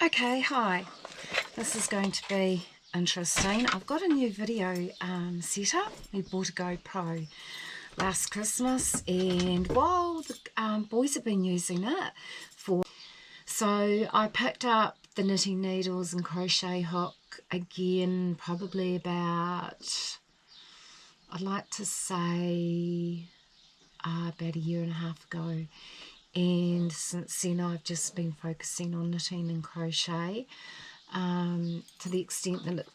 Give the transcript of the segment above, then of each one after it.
Okay, hi. This is going to be interesting. I've got a new video setup. We bought a GoPro last Christmas, and while the boys have been using it so I picked up the knitting needles and crochet hook again probably about, I'd like to say about a year and a half ago. And since then I've just been focusing on knitting and crochet to the extent that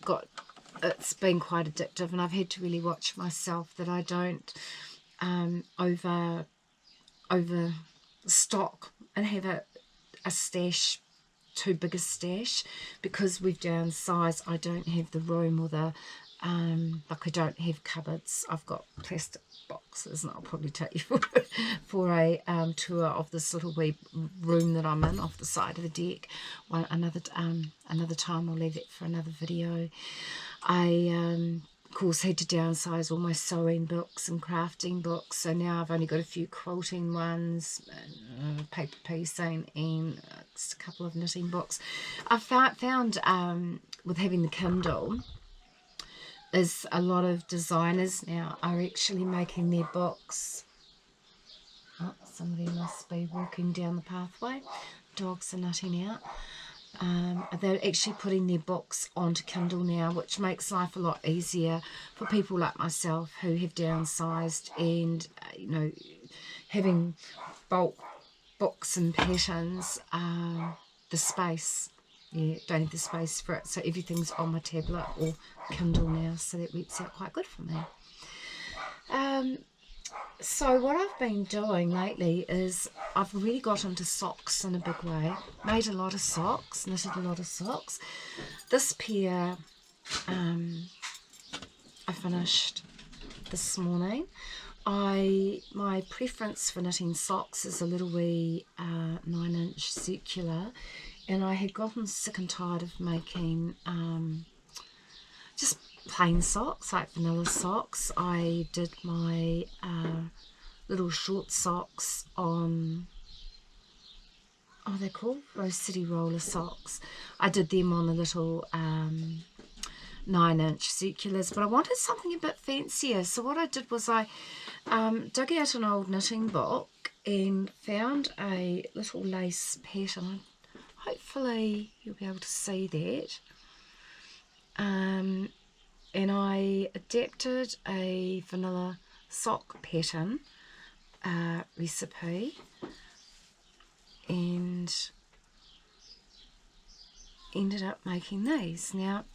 it's been quite addictive, and I've had to really watch myself that I don't overstock and have a stash, too big a stash, because we've downsized. I don't have the room or the like I don't have cupboards. I've got plastic boxes, and I'll probably take you for a tour of this little wee room that I'm in off the side of the deck. Another time I'll leave it for another video. I of course had to downsize all my sewing books and crafting books, so now I've only got a few quilting ones, paper piecing, and just a couple of knitting books. I've found with having the Kindle is a lot of designers now are actually making their books. Oh, somebody must be walking down the pathway. Dogs are nutting out. They're actually putting their books onto Kindle now, which makes life a lot easier for people like myself who have downsized and, having bulk books and patterns, the space. Yeah, don't have the space for it, so everything's on my tablet or Kindle now, so that works out quite good for me. So what I've been doing lately is I've really got into socks in a big way. Made a lot of socks, knitted a lot of socks. This pair I finished this morning. My preference for knitting socks is a little wee 9-inch circular, and I had gotten sick and tired of making just plain socks, like vanilla socks. I did my little short socks on, they're called Rose City Roller socks. I did them on the little 9-inch circulars, but I wanted something a bit fancier. So what I did was I dug out an old knitting book and found a little lace pattern. Hopefully you'll be able to see that. And I adapted a vanilla sock pattern recipe and ended up making these. Now,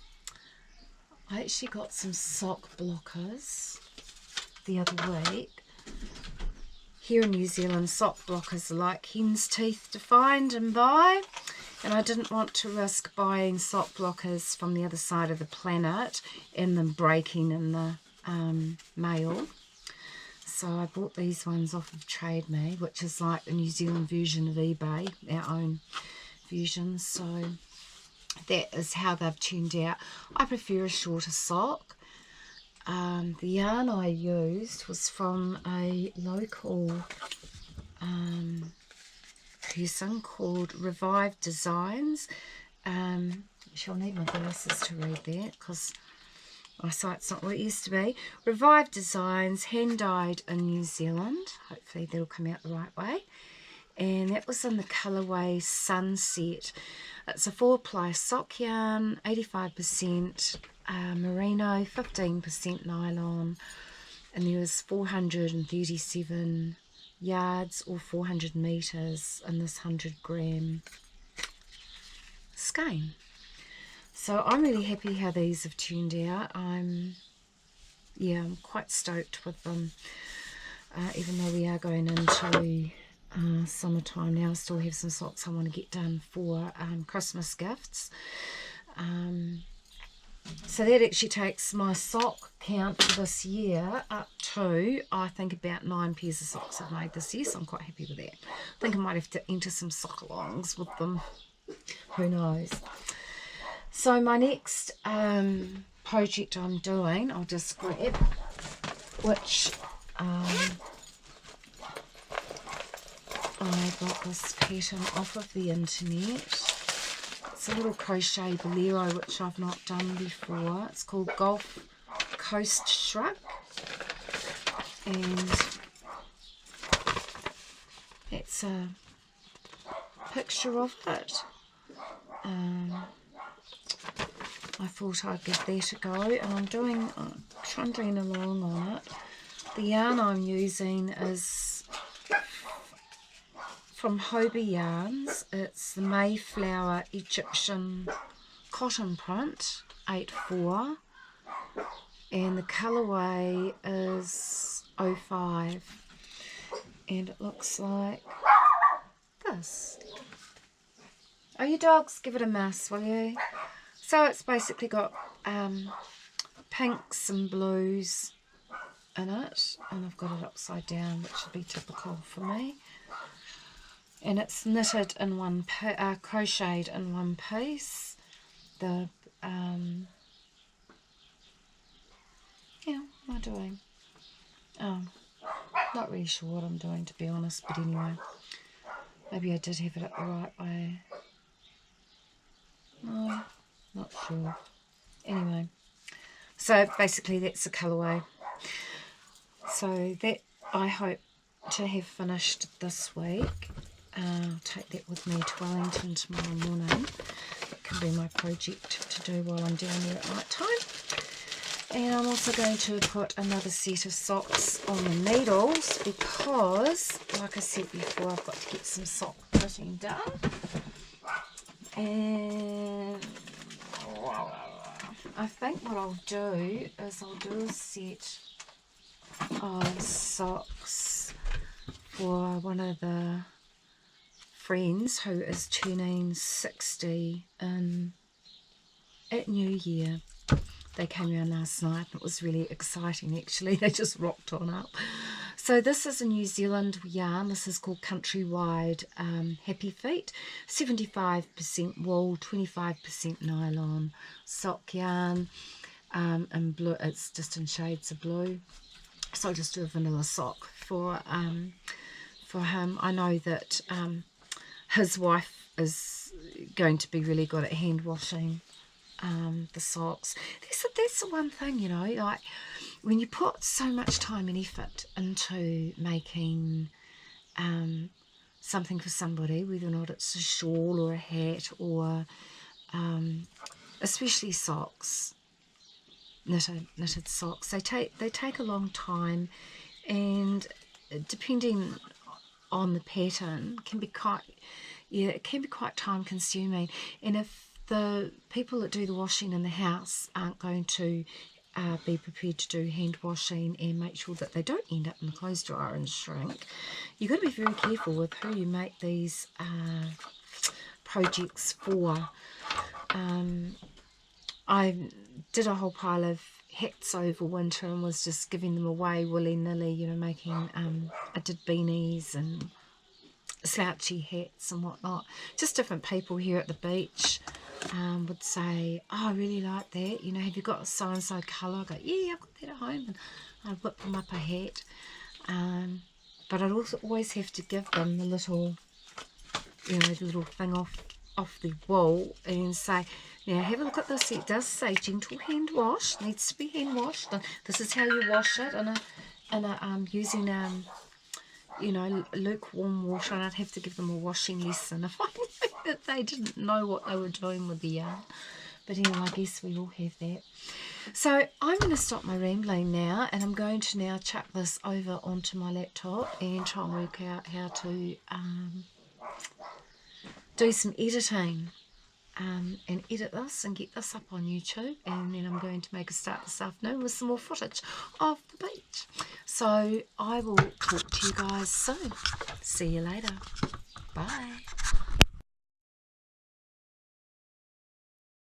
I actually got some sock blockers the other week. Here in New Zealand, sock blockers are like hen's teeth to find and buy, and I didn't want to risk buying sock blockers from the other side of the planet and them breaking in the mail. So I bought these ones off of Trade Me, which is like the New Zealand version of eBay, our own version. So that is how they've turned out. I prefer a shorter sock. The yarn I used was from a local person called Revive Designs. I'll need my glasses to read that because my sight's not what it used to be. Revive Designs, hand dyed in New Zealand. Hopefully that'll come out the right way. And that was in the colourway Sunset. It's a 4-ply sock yarn, 85% merino, 15% nylon, and there was 437 yards or 400 metres in this 100-gram skein. So I'm really happy how these have turned out. I'm quite stoked with them, even though we are going into summertime now. I still have some socks I want to get done for Christmas gifts. So that actually takes my sock count for this year up to, I think, about 9 pairs of socks I've made this year, so I'm quite happy with that. I think I might have to enter some sock-alongs with them. Who knows? So my next project I'm doing, I'll just grab, which I got this pattern off of the internet. It's it's a little crochet bolero which I've not done before. It's called Gulf Coast Shrug, and it's a picture of it. I thought I'd give that a go, and I'm trundling along on it. The yarn I'm using is from Hobie Yarns. It's the Mayflower Egyptian cotton print 8/4, and the colourway is 05, and it looks like this. Oh, you dogs, give it a miss, will you? So it's basically got pinks and blues in it, and I've got it upside down, which would be typical for me. And it's knitted in crocheted in one piece. Yeah, what am I doing? Oh, not really sure what I'm doing, to be honest, but anyway, maybe I did have it the right way. No, not sure. Anyway, so basically that's the colourway. So that I hope to have finished this week. I'll take that with me to Wellington tomorrow morning. It can be my project to do while I'm down there at night time. And I'm also going to put another set of socks on the needles because, like I said before, I've got to get some sock knitting done. And I think what I'll do is I'll do a set of socks for one of the friends who is turning 60 at New Year. They came around last night and it was really exciting actually. They just rocked on up. So this is a New Zealand yarn. This is called Countrywide Happy Feet. 75% wool, 25% nylon. Sock yarn in blue. It's just in shades of blue. So I'll just do a vanilla sock for him. I know that his wife is going to be really good at hand washing the socks. That's the one thing, you know, like when you put so much time and effort into making something for somebody, whether or not it's a shawl or a hat or especially socks, knitted socks, they take a long time, and depending on the pattern it can be quite time consuming. And if the people that do the washing in the house aren't going to be prepared to do hand washing and make sure that they don't end up in the clothes dryer and shrink, you've got to be very careful with who you make these projects for. I did a whole pile of hats over winter and was just giving them away willy-nilly, you know, making I did beanies and slouchy hats and whatnot. Just different people here at the beach would say, oh, I really like that, you know, have you got so-and-so colour? I go, yeah, I've got that at home, and I'd whip them up a hat. But I'd also always have to give them the little, you know, the little thing off the wool and say, now have a look at this. It does say gentle hand wash, needs to be hand washed, and this is how you wash it using you know, lukewarm water. And I'd have to give them a washing lesson if I knew that they didn't know what they were doing with the yarn. But anyway, I guess we all have that. So I'm going to stop my rambling now, and I'm going to now chuck this over onto my laptop and try and work out how to do some editing and edit this and get this up on YouTube. And then I'm going to make a start this afternoon with some more footage of the beach. So I will talk to you guys soon. See you later. Bye.